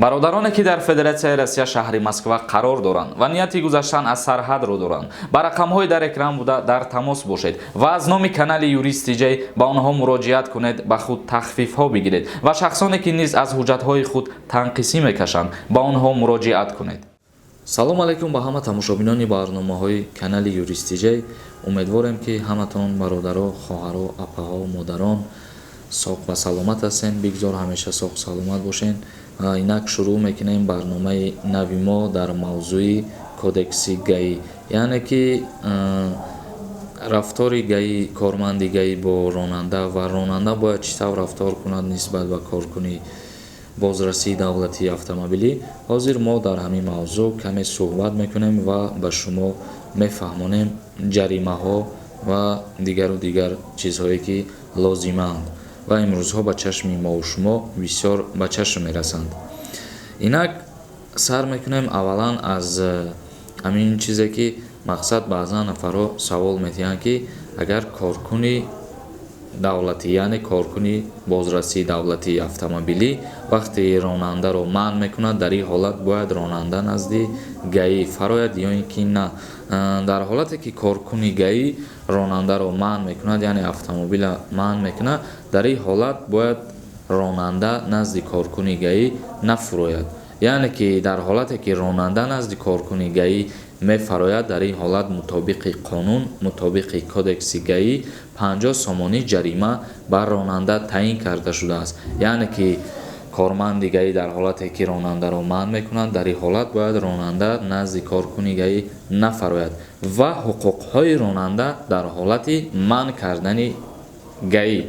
бародароне ки дар Федератсияи Россия шаҳри Москва қарор доранд ва нияти гузаштан аз сарҳадро доранд, ба рақамҳои дар экран буда дар тамос бошед ва аз номи канали Юрист Диҷей ба онҳо муроҷиат кунед, ба худ тахфифҳо бигиред ва шахсоне ки низ аз ҳуҷҷатҳои худ танқисӣ мекашанд, ба онҳо муроҷиат кунед. салом алайкум ба ҳама тамошобинони барномаҳои канали Юрист Диҷей. умедворем ки ҳаматон бародаро, хоҳаро, апаҳо, модарон соғ ва саломат ҳастен. бигзор ҳамеша соғ саломат бошен. инак шурӯъ мекунем барномаи нави мо дар мавзӯи кодекси гаӣ, яъне ки рафтори гаӣ, корманди гаӣ бо ронанда ва ронанда бояд чӣ тавр рафтор кунад нисбат ба коркуни бозрасии давлатии автомобилӣ. ҳозир мо дар ҳамин мавзӯъ каме суҳбат мекунем ва ба шумо мефаҳмонем ҷаримаҳо ва дигару дигар чизҳое ки лозимаанд ва имрӯзҳо ба чашми мову шумо бисёр ба чашм мерасанд. инак сар мекунем аввалан аз ҳамин чизе ки мақсад баъзан нафарҳо савол метиҳанд ки агар коркуни давлатӣ, яъне коркуни бозрасии давлатии автомобилӣ вақте ронандаро манъ мекунад, дар ин ҳолат бояд ронанда назди гаӣ фарояд ё ин ки на. дар ҳолате ки коркуни гаӣ ронандаро манъ мекунад, яъне автомобила манъ мекунад, дар ин ҳолат бояд ронанда назди коркуни гаӣ нафурояд. яъне ки дар ҳолате ки ронанда назди коркуни гаӣ мефарояд, дар ин ҳолат мутобиқи қонун, мутобиқи кодекси гаӣ 50 сомонӣ ҷарима бар ронанда таъин карда шудааст. яъне ки корманди гаӣ дар ҳолате ки ронандаро манъ мекунад, дар ин ҳолат бояд ронанда назди коркуни гаӣ нафарояд ва ҳуқуқҳои ронанда дар ҳолати манъ кардани гаӣ.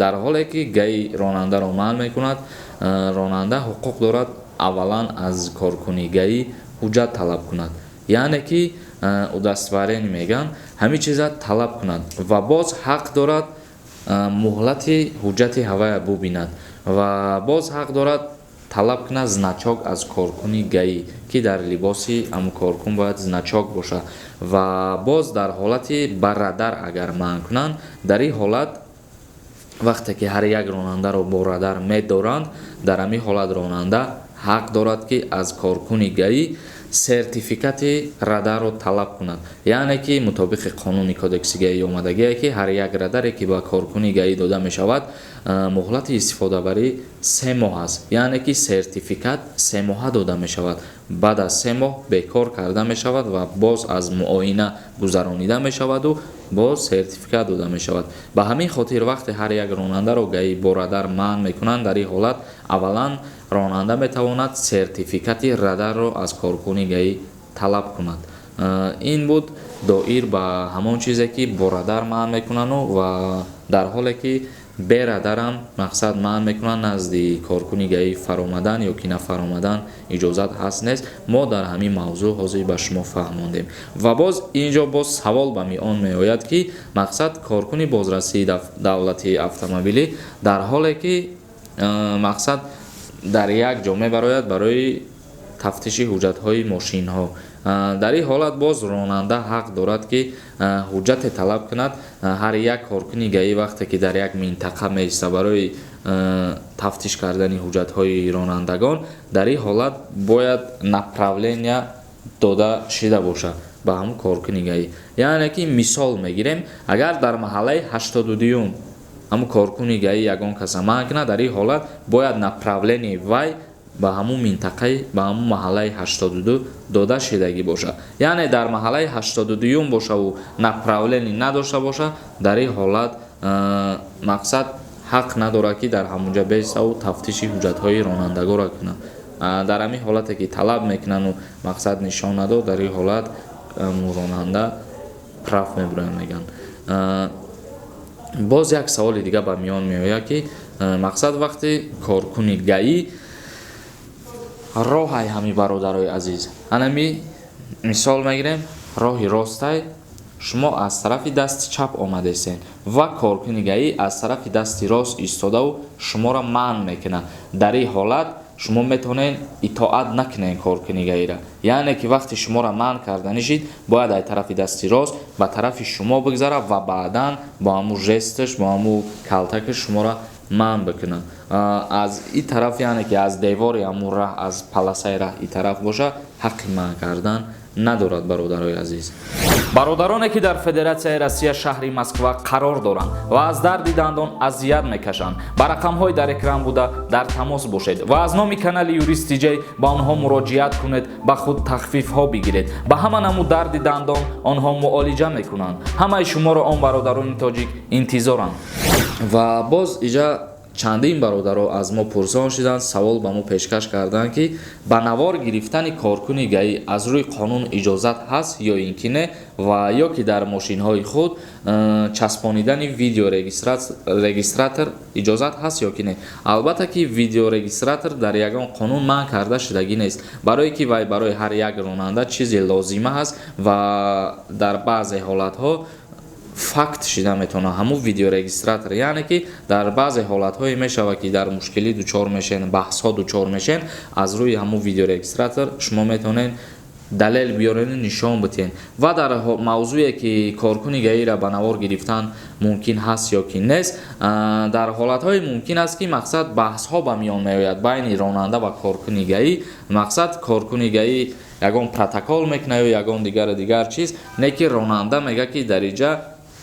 дар ҳоле ки гаӣ ронандаро манъ мекунад, ронанда ҳуқуқ дорад аввалан аз коркуни гаӣ ҳуҷҷат талаб кунад, яъне ки удастоварение меган, ҳамин чиза талаб кунад ва боз ҳақ дорад муҳлати ҳуҷҷати ҳавая бубинад ва боз ҳақ дорад талаб кунад значок аз коркуни гаӣ, ки дар либоси ҳамун коркун бояд значок бошад ва боз дар ҳолати ба радар агар манъ кунанд, дар ин ҳолат вақте ки ҳар як ронандаро бо радар медоранд, дар ҳамин ҳолат ронанда ҳақ дорад ки аз коркуни гаӣ сертификати радарро талаб кунад. яъне ки мутобиқи қонуни кодекси гаӣ омадагие ки ҳар як радаре ки ба коркуни гаӣ дода мешавад, муҳлати истифодабарӣ 3 моҳ аст, яъне ки сертификат 3 моҳа дода мешавад. баъд аз 3 моҳ бекор карда мешавад ва боз аз муоина гузаронида мешаваду боз сертификат дода мешавад. ба ҳамин хотир вақте ҳар як ронандаро гаӣ бо радар манъ мекунанд, дар ин ҳолат аввалан ронанда метавонад сертификати радарро аз коркуни гаӣ талаб кунад. ин буд доир ба ҳамон чизе ки бо радар манъ мекунану ва дар ҳоле ки бе радарам мақсад манъ мекунанд назди коркуни гаӣ фаромадан ё ки нафаромадан иҷозат ҳаст нест. мо дар ҳамин мавзӯъ ҳозир ба шумо фаҳмондем ва боз инҷо боз савол ба миён меояд ки мақсад коркуни бозрасии давлатии автомобилӣ дар ҳоле ки мақсад дар як ҷо мебарояд барои тафтиши ҳуҷҷатҳои мошинҳо. дар ин ҳолат боз ронанда ҳақ дорад ки ҳуҷҷате талаб кунад. ҳар як коркуни гаӣ вақте ки дар як минтақа меиста барои тафтиш кардани ҳуҷҷатҳои ронандагон, дар ин ҳолат бояд направления дода шуда бошад ба ҳамун коркуни гаӣ. яъне ки мисол мегирем, агар дар маҳаллаи 82 ҳамун коркуни гаӣ ягон каса манъ кунад, дар ин ҳолат бояд направление вай ба ҳамун минтақаи, ба ҳамун маҳаллаи 82 дода шудагӣ бошад. яъне дар маҳаллаи 82 бошаву направление надошта бошад, дар ин ҳолат мақсад ҳақ надорад ки дар ҳамунҷа беиставу тафтиши ҳуҷҷатҳои ронандагонро кунад. дар ҳамин ҳолате ки талаб мекунану мақсад нишон надод, дар ин ҳолат ронанда прав мебуранд меган. боз як саволи дига ба миён меояд ки мақсад вақте коркуни гаӣ роҳай ҳами бародарои азиз, ҳанами мисол мегирем, роҳи ростай шумо аз тарафи дасти чап омадесен ва коркуни гаӣ аз тарафи дасти рост истодаву шуморо манъ мекунад. дар ин ҳолат шумо метавонед итоат накунед коркуни гаира, яъне ки вақти шуморо манъ карданишид бояд аз тарафи дасти рост ба тарафи шумо бигзара ва баъдан бо ҳамун жесташ, бо ҳамун калтакаш шуморо манъ бикунад. аз ин тараф яъне ки аз девори ҳамун раҳ аз паласаи раҳ ин тараф боша ҳаққи манъ кардан надорад. бародарои азиз, бародароне ки дар Федератсияи Россия шаҳри Москва қарор доранд ва аз дарди дандон азият мекашанд, ба рақамҳои дар экран буда дар тамос бошед ва аз номи канали Юрист Тиҷей ба онҳо муроҷиат кунед, ба худ тахфифҳо бигиред. Ба ҳама намуд дарди дандон онҳо муолиҷа мекунанд. ҳамаи шуморо он бародарони тоҷик интизоранд. ва боз иҷа чандин бародаро аз мо пурсон шуданд, савол ба мо пешкаш карданд ки ба навор гирифтани коркуни гаӣ аз рӯи қонун иҷозат ҳаст ё ин ки не, ва ё ки дар мошинҳои худ часпонидани видеорегистратор иҷозат ҳаст ё ки не. албатта ки видеорегистратор дар ягон қонун манъ карда шудагӣ нест, барое ки вай барои ҳар як ронанда чизе лозима ҳаст ва дар баъзе ҳолатҳо факт шуда метавонад ҳамун видеорегистратор, яъне ки дар баъзе ҳолатҳое мешавад ки дар мушкилӣ дучор мешен, баҳсҳо дучор мешен, аз рӯи ҳамун видеорегистратор шумо метавонед далел биёред, нишон битен. ва дар мавзӯе ки коркуни гаира ба навор гирифтан мумкин ҳаст ё ки нест, дар ҳолатҳое мумкин аст ки мақсад баҳсҳо ба миён меояд байни ронанда ва коркуни гаӣ. мақсад коркуни гаӣ ягон протокол мекунад ё ягон дигар чиз, не ки ронанда мега ки дар иҷа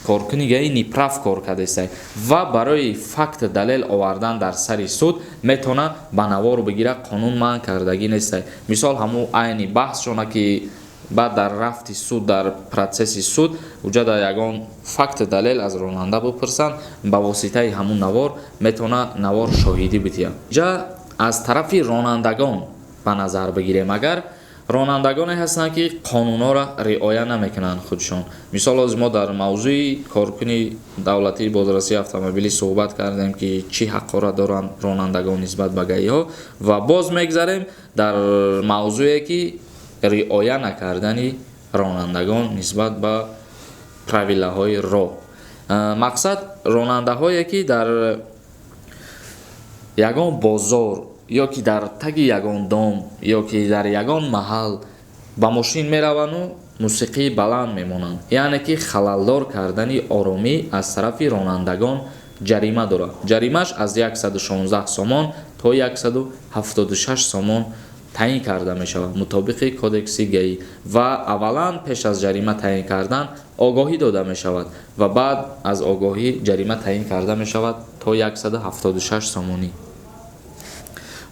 коркуни гаӣ неправ кор кардестай ва барои факт далел овардан дар сари суд метавона ба навор бигира, қонун манъ кардагӣ нестай. мисол ҳамун айни баҳсшона ки баъд дар рафти суд, дар протсесси суд уҷа дар ягон факт далел аз ронанда бипурсанд, ба воситаи ҳамун навор метавона навор шоҳидӣ битиҳад. иҷа аз тарафи ронандагон ба назар бигирем, агар ронандагоне ҳастанд ки қонунҳоро риоя намекунанд худшон. мисол ҳозир мо дар мавзӯи коркуни давлатии бозрасии автомобилӣ суҳбат кардем ки чӣ ҳаққҳоро доранд ронандагон нисбат ба гаиҳо, ва боз мегзарем дар мавзӯе ки риоя накардани ронандагон нисбат ба правилаҳои роҳ. мақсад ронандаҳое ки дар ягон бозор ё ки дар таги ягон дом ё ки дар ягон маҳал ба мошин меравану мусиқии баланд мемонанд, яъне ки халалдор кардани оромӣ аз тарафи ронандагон ҷарима дорад. ҷаримааш аз 116 сомон то 176 сомон таъин карда мешавад мутобиқи кодекси гаӣ, ва аввалан пеш аз ҷарима таъин кардан огоҳӣ дода мешавад ва баъд аз огоҳӣ ҷарима таъин карда мешавад то 176 сомонӣ.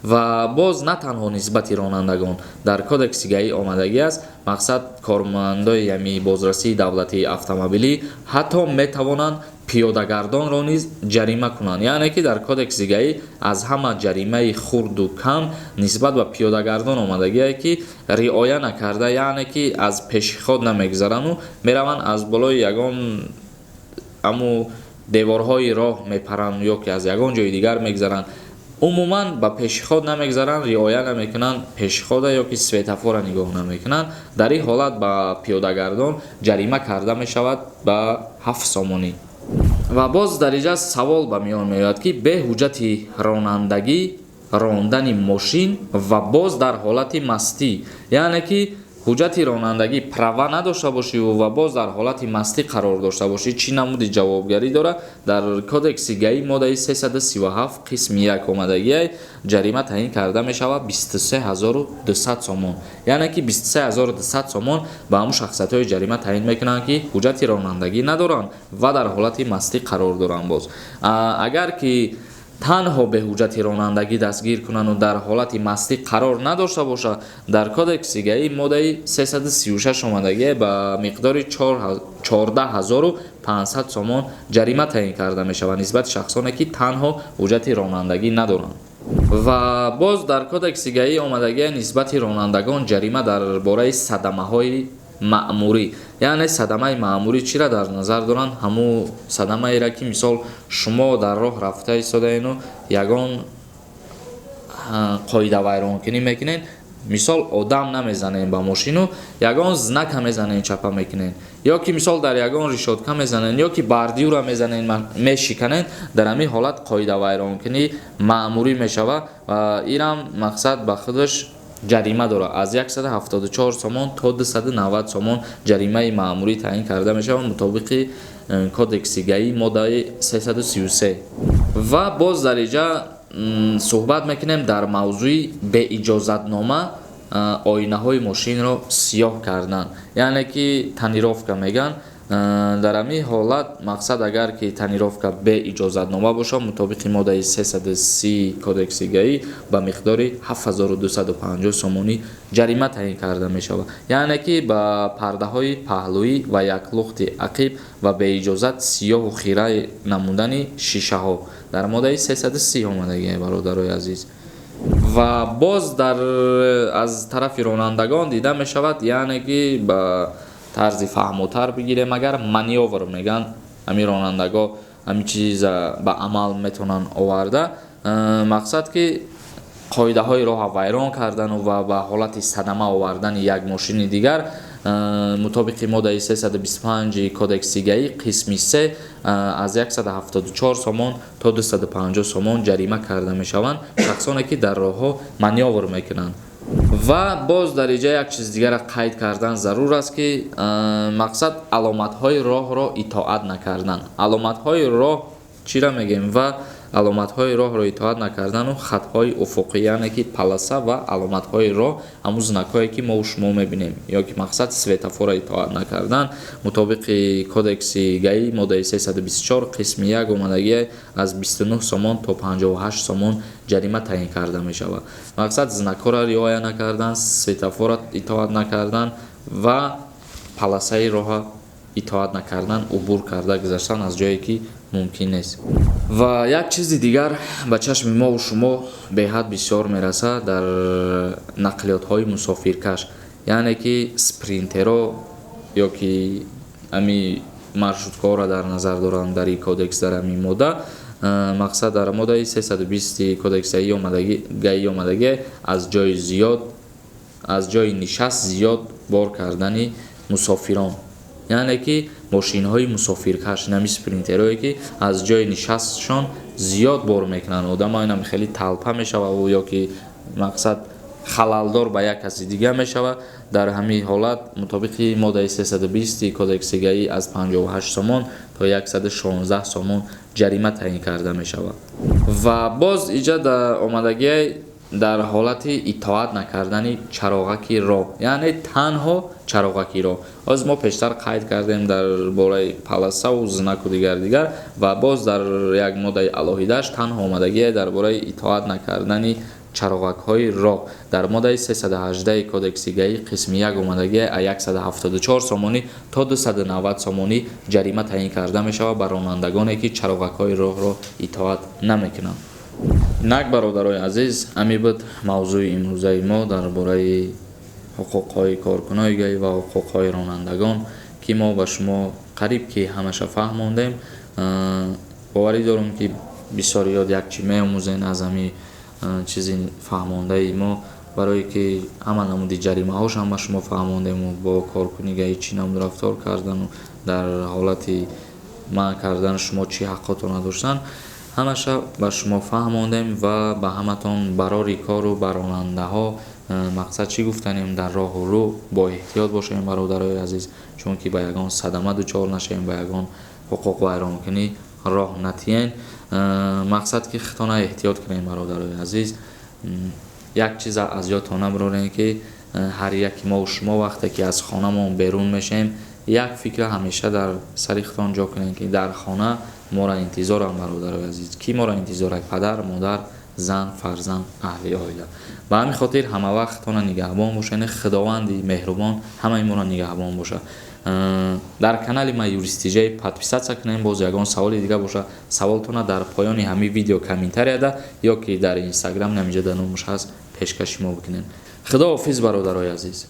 ва боз на танҳо нисбати ронандагон дар кодекси гаӣ омадагӣ аст. мақсад кормандои ями бозрасии давлатии автомобилӣ ҳатто метавонанд пиёдагардонро низ ҷарима кунанд, яъне ки дар кодекси гаӣ аз ҳама ҷаримаи хурду кам нисбат ба пиёдагардон омадагие ки риоя накарда, яъне ки аз пешиход намегзарану мераванд аз болои ягон аму деворҳои роҳ мепаранд ё ки аз ягон ҷои дигар мегзаранд. умуман ба пешиход намегзаранд, риоя намекунанд, пешихода ё ки светофора нигоҳ намекунанд. дар ин ҳолат ба пиёдагардон ҷарима карда мешавад ба 7 сомонӣ. ва боз дар иҷа савол ба миён меояд ки бе ҳуҷҷати ронандагӣ рондани мошин ва боз дар ҳолати мастӣ, яъне ки ҳуҷҷати ронандагӣ права надошта бошиву ва боз дар ҳолати мастӣ қарор дошта бошӣ, чӣ намуди ҷавобгарӣ дорад? дар кодекси гаӣ моддаи 337 қисми 1 омадагие ҷарима таъин карда мешавад 23200 сомон, яъне ки 23200 сомон ба ҳамун шахсиятҳои ҷарима таъин мекунанд ки ҳуҷҷати ронандагӣ надоранд ва дар ҳолати мастӣ қарор доранд. боз агар ки танҳо бе ҳуҷҷати ронандагӣ дастгир кунанду дар ҳолати мастӣ қарор надошта бошад, дар кодекси гаӣ моддаи 336 омадагие ба миқдори 14500 сомон ҷарима таъин карда мешавад нисбати шахсоне ки танҳо ҳуҷҷати ронандагӣ надоранд. ва боз дар кодекси гаӣ омадагие нисбати ронандагон ҷарима дар бораи садамаҳои маъмурӣ, яъне садамаи маъмурӣ чиро дар назар доранд? ҳамун садамаеро ки мисол шумо дар роҳ рафта истодаину ягон қоидавайронкунӣ мекунед, мисол одам намезанед ба мошину, ягон знака мезанед чапа мекунед, ё ки мисол дар ягон решотка мезанед ё ки бардиюра мезанед, мешиканед, дар ҳамин ҳолат қоидавайронкунӣ маъмурӣ мешавад ва инам мақсад ба худаш ҷарима дорад. аз 174 сомон то 290 сомон ҷаримаи маъмурӣ таъин карда мешавад мутобиқи кодекси гаи моддаи 333. ва боз дар инҷа суҳбат мекунем дар мавзӯи беиҷозатнома оинаҳои мошинро сиёҳ кардан, яъне ки танировка меган. дар ҳамин ҳолат мақсад агар ки танировка беиҷозатнома бошад, мутобиқи моддаи 330 кодекси гаи ба миқдори 7250 сомонӣ ҷарима таъин карда мешавад, яъне ки ба пардаҳои паҳлӯӣ ва як лухти ақиб ва беиҷозат сиёҳу хира намудани шишаҳо дар моддаи 330 омадагиҳ, бародарои азиз. ва боз аз тарафи ронандагон дида мешавад, яъне ки ба тарзи фаҳмотар бигирем, агар манёвр меган ҳамин ронандаго ҳамин чиза ба амал метавонанд оварда, мақсад ки қоидаҳои роҳа вайрон кардану ва ба ҳолати садама овардани як мошини дигар мутобиқи моддаи 325 кодекси гаи қисми 3 аз 174 сомон то 250 сомон ҷарима карда мешаванд шахсоне ки дар роҳҳо манёвр мекунанд. ва боз дар инҷа як чиз дигара қайд кардан зарур аст, ки мақсад аломатҳои роҳро итоат накардан. Аломатҳои роҳ чира мегем? Ва аломатҳои роҳро итоат накардану хатҳои уфуқӣ, яъне ки полоса ва аломатҳои роҳ ҳамун знакҳое ки мову шумо мебинем, ё ки мақсад светофорро итоат накардан мутобиқи кодекси гаи моддаи 324 қисми 1 омадагӣ аз 29 сомон то 58 сомон ҷарима таъин карда мешавад. Мақсад знакҳоро риоя накардан, светофорро итоат накардан ва полосаи роҳа итоат накардан, убур карда гузаштан аз ҷое ки мумкин нест. ва як чизи дигар ба чашми мову шумо беҳад бисёр мерасад дар нақлиётҳои мусофиркаш, яъне ки спринтеро ё ки ҳамин маршруткаҳоро дар назар доранд дар ин кодекс, дар ҳамин модда. Мақсад дар моддаи 320 кодекси гаи омадагӣ аз ҷои нишаст зиёд бор кардани мусофирон, яъне ки мошинҳои мусофиркаш, нами спринтерое ки аз ҷои нишастшон зиёд бор мекунанд, одама инам хеле талпа мешавад ё ки мақсад халалдор ба як каси дигар мешавад. Дар ҳамин ҳолат мутобиқи моддаи 320 кодекси гаи аз 58 сомон то 116 сомон ҷарима таъин карда мешавад. ва боз инҷа омадагӣ дар ҳолати итоат накардани чароғаки роҳ, яъне танҳо чароғаки роҳ. Оз мо пештар қайд кардем дар бораи полосаву знаку дигар ва боз дар як моддаи алоҳидаш танҳо омадагӣ дар бораи итоат накардани чароғакҳои роҳ дар моддаи 318 кодекси гаи қисми 1 омадагӣ аз 174 сомонӣ то 290 сомонӣ ҷарима таъин карда мешавад ба ронандагоне ки чароғакҳои роҳро итоат намекунанд. Инак бародарои азиз, ҳамин буд мавзӯи имрӯзаи мо дар бораи ҳуқуқҳои коркунони гаи ва ҳуқуқҳои ронандагон, ки мо ба шумо қариб ки ҳамаша фаҳмондем. боварӣ дорам ки бисёриёд якчи меомӯзем аз ҳамин чизи фаҳмондаи мо, барое ки ҳама намуди ҷаримаҳошам ба шумо фаҳмондему, бо коркуни гаи чӣ намуд рафтор кардану дар ҳолати манъ кардан шумо чӣ ҳаққото надоштанд, ҳамаша ба шумо фаҳмондем ва ба ҳаматон барори кору ба ронандаҳо мақсад чӣ гуфтанем, дар роҳу рӯ бо эҳтиёт бошем бародарои азиз, чунки ба ягон садама дучор нашавем, ба ягон ҳуқуқвайронкунӣ роҳ натиҳем. мақсад ки хитона эҳтиёт кунем бародарои азиз. як чиза аз ёдтон набирорем ки ҳар яки мо шумо вақте ки аз хонамон берун мешем, як фикра ҳамеша дар сари хитон ҷо кунем ки дар хона моро интизорам бародарои азиз. Ки моро интизорак? Падар, модар, зан, фарзанд, аҳли оила. ба ҳамин хотир ҳама вақт хитона нигаҳбон бошед, худованди меҳрубон ҳамаи моро нигаҳбон бошад. дар канали ма юристиҷаи подписатсия кунем. Боз ягон саволи дигар боша, саволтона дар поёни ҳамин видео комментарияда ё ки дар инстаграм намиҷада номуш ҳаст пешкаши мо бикунед. Худоҳофиз бародарои азиз.